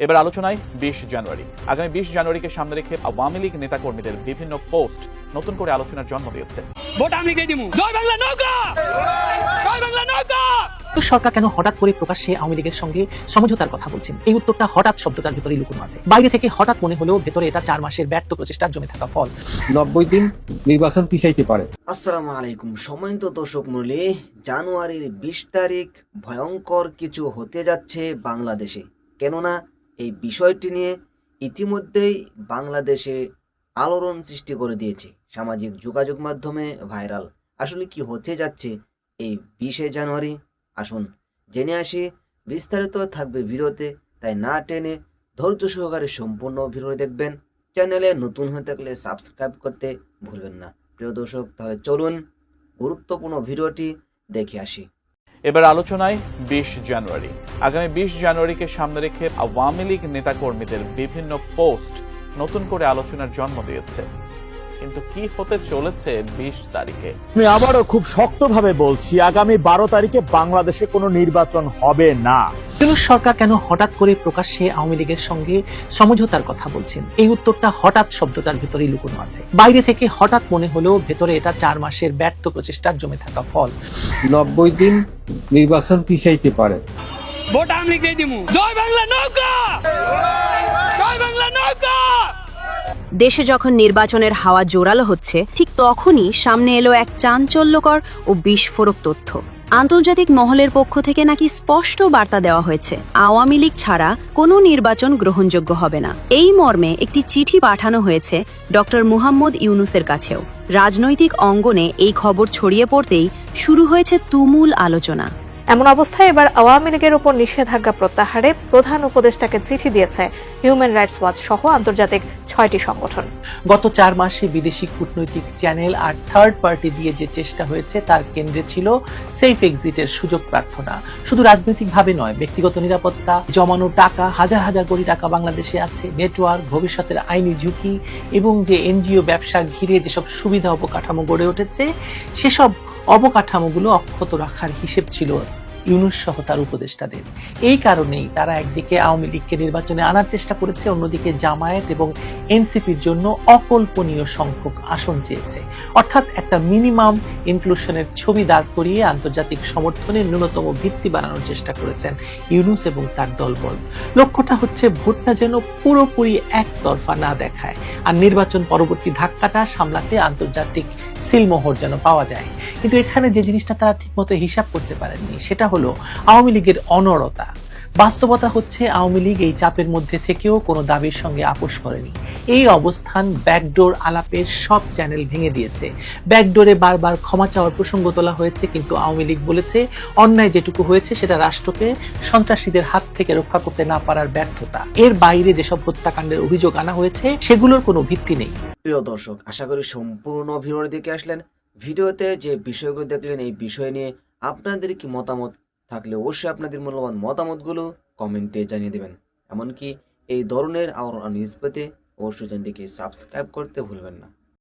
এবার আলোচনায় ২০ জানুয়ারি। আগামী ২০ জানুয়ারিকে সামনে রেখে আওয়ামী লীগ নেতাকর্মীদের বিভিন্ন পোস্ট নতুন করে আলোচনার জন্ম দিয়েছে। ভোট আমি দিয়ে দিমু, জয় বাংলা নৌকা, জয় বাংলা নৌকা। সরকার কেন হঠাৎ করে প্রকাশ্যে আওয়ামী লীগের সঙ্গে সমঝোতার কথা বলছেন? এই উত্তরটা হঠাৎ শব্দটার ভিতরে লুকানো আছে। বাইরে থেকে হঠাৎ মনে হলেও ভেতরে এটা 4 মাসের ব্যর্থ প্রচেষ্টার জমে থাকা ফল। 90 দিন নির্বাচন পিছাইতে পারে। আসসালামু আলাইকুম সম্মানিত দর্শক মণ্ডলী, জানুয়ারির 20 তারিখ ভয়ঙ্কর কিছু হতে যাচ্ছে বাংলাদেশে। কেননা এই বিষয়টি নিয়ে ইতিমধ্যেই বাংলাদেশে আলোড়ন সৃষ্টি করে দিয়েছে, সামাজিক যোগাযোগ মাধ্যমে ভাইরাল। আসলে কি হতে যাচ্ছে এই 20 জানুয়ারি, আসুন জেনে আসি। বিস্তারিত থাকবে ভিডিওতে, তাই না টেনে ধৈর্য সহকারে সম্পূর্ণ ভিডিও দেখবেন। চ্যানেলে নতুন হয়ে থাকলে সাবস্ক্রাইব করতে ভুলবেন না। প্রিয় দর্শক, তাহলে চলুন গুরুত্বপূর্ণ ভিডিওটি দেখে আসি। এবার আলোচনায় ২০ জানুয়ারি। আগামী ২০ জানুয়ারিকে সামনে রেখে আওয়ামী লীগ নেতাকর্মীদের বিভিন্ন পোস্ট নতুন করে আলোচনার জন্ম দিয়েছে। কিন্তু কি হতে চলেছে ২০ তারিখে? আমি আবারও খুব শক্তভাবে বলছি, আগামী 12 তারিখে বাংলাদেশে কোনো নির্বাচন হবে না। সরকার কেন হঠাৎ করে প্রকাশ্যে আওয়ামী লীগের সঙ্গে সমঝোতার কথা বলছেন? এই উত্তরটা হঠাৎ শব্দটার ভিতরে লুকানো আছে। বাইরে থেকে হঠাৎ মনে হলেও ভেতরে এটা 4 মাসের ব্যর্থ প্রচেষ্টার জমে থাকা ফল। 90 দিন নির্বাচন পিছাইতে পারে। ভোট আমি দিয়ে দিমু, জয় বাংলা নৌকা, জয় বাংলা নৌকা। দেশে যখন নির্বাচনের হাওয়া জোরালো হচ্ছে, ঠিক তখনই সামনে এলো এক চাঞ্চল্যকর ও বিস্ফোরক তথ্য। আন্তর্জাতিক মহলের পক্ষ থেকে নাকি স্পষ্ট বার্তা দেওয়া হয়েছে, আওয়ামী লীগ ছাড়া কোনো নির্বাচন গ্রহণযোগ্য হবে না। এই মর্মে একটি চিঠি পাঠানো হয়েছে ডক্টর মুহাম্মদ ইউনূসের কাছেও। রাজনৈতিক অঙ্গনে এই খবর ছড়িয়ে পড়তেই শুরু হয়েছে তুমুল আলোচনা। এমন অবস্থায় এবার আওয়ামী লীগের উপর নিষেধাজ্ঞা প্রত্যাহারে প্রধান উপদেষ্টাকে চিঠি দিয়েছে হিউম্যান রাইটস ওয়াচ সহ আন্তর্জাতিক 6টি সংগঠন। গত 4 মাসে বিদেশি কূটনৈতিক চ্যানেল আর থার্ড পার্টি দিয়ে যে চেষ্টা হয়েছে তার কেন্দ্রে ছিল সেফ এক্সিটের সুযোগ প্রার্থনা। শুধু রাজনৈতিকভাবে নয়, ব্যক্তিগত নিরাপত্তা, জমানো টাকা, হাজার হাজার কোটি টাকা বাংলাদেশে আছে, নেটওয়ার্ক, ভবিষ্যতের আইনি ঝুঁকি এবং যে এনজিও ব্যবসা ঘিরে যেসব সুবিধা অবকাঠামো গড়ে উঠেছে, সেসব অবকাঠামোগুলো অক্ষত রাখার হিসেব ছিল ইউনূস সহ তার উপদেষ্টাদের। এই কারণেই তারা একদিকে আওয়ামী লীগকে নির্বাচনে আনার চেষ্টা করেছে, অন্যদিকে জামায়াত এবং এনসিপির জন্য অকল্পনীয় সংখ্যক আসন চেয়েছে। অর্থাৎ একটা মিনিমাম ইনক্লুশনের ছবি দাঁড় করিয়ে আন্তর্জাতিক সমর্থনের ন্যূনতম ভিত্তি বানানোর চেষ্টা করেছেন ইউনূস এবং তার দলবল। লক্ষ্যটা হচ্ছে ভোটটা যেন পুরোপুরি একতরফা না দেখায়, আর নির্বাচন পরবর্তী ধাক্কাটা সামলাতে আন্তর্জাতিক সিলমোহর যেন পাওয়া যায়। কিন্তু এখানে যে জিনিসটা তারা ঠিকমতো হিসাব করতে পারেননি, সেটা হলো আওয়ামী লীগের অনড়তা। বাস্তবতা হচ্ছে আওয়ামী লীগ এই চাপের মধ্যে থেকেও কোনো দাবির সঙ্গে আপোষ করেনি। এই অবস্থান ব্যাকডোর আলাপের সব চ্যানেল ভেঙে দিয়েছে। ব্যাকডোরে বারবার ক্ষমা চাওয়ার প্রসঙ্গ তোলা হয়েছে, কিন্তু আওয়ামী লীগ বলেছে অন্যায় যেটুকু হয়েছে সেটা রাষ্ট্রকে সন্ত্রাসীদের হাত থেকে রক্ষা করতে না পারার ব্যর্থতা। এর বাইরে যেসব হত্যাকাণ্ডের অভিযোগ আনা হয়েছে সেগুলোর কোনো ভিত্তি নেই। প্রিয় দর্শক, আশা করি সম্পূর্ণ ভিডিও দেখে আসলেন। ভিডিওতে যে বিষয়গুলো দেখলেন, এই বিষয় নিয়ে আপনাদের কি মতামত থাকলে অবশ্যই আপনাদের মূল্যবান মতামতগুলো কমেন্টে জানিয়ে দেবেন। এমনকি এই ধরনের আরও নিউজ পেতে অবশ্যই চ্যানেলটিকে সাবস্ক্রাইব করতে ভুলবেন না।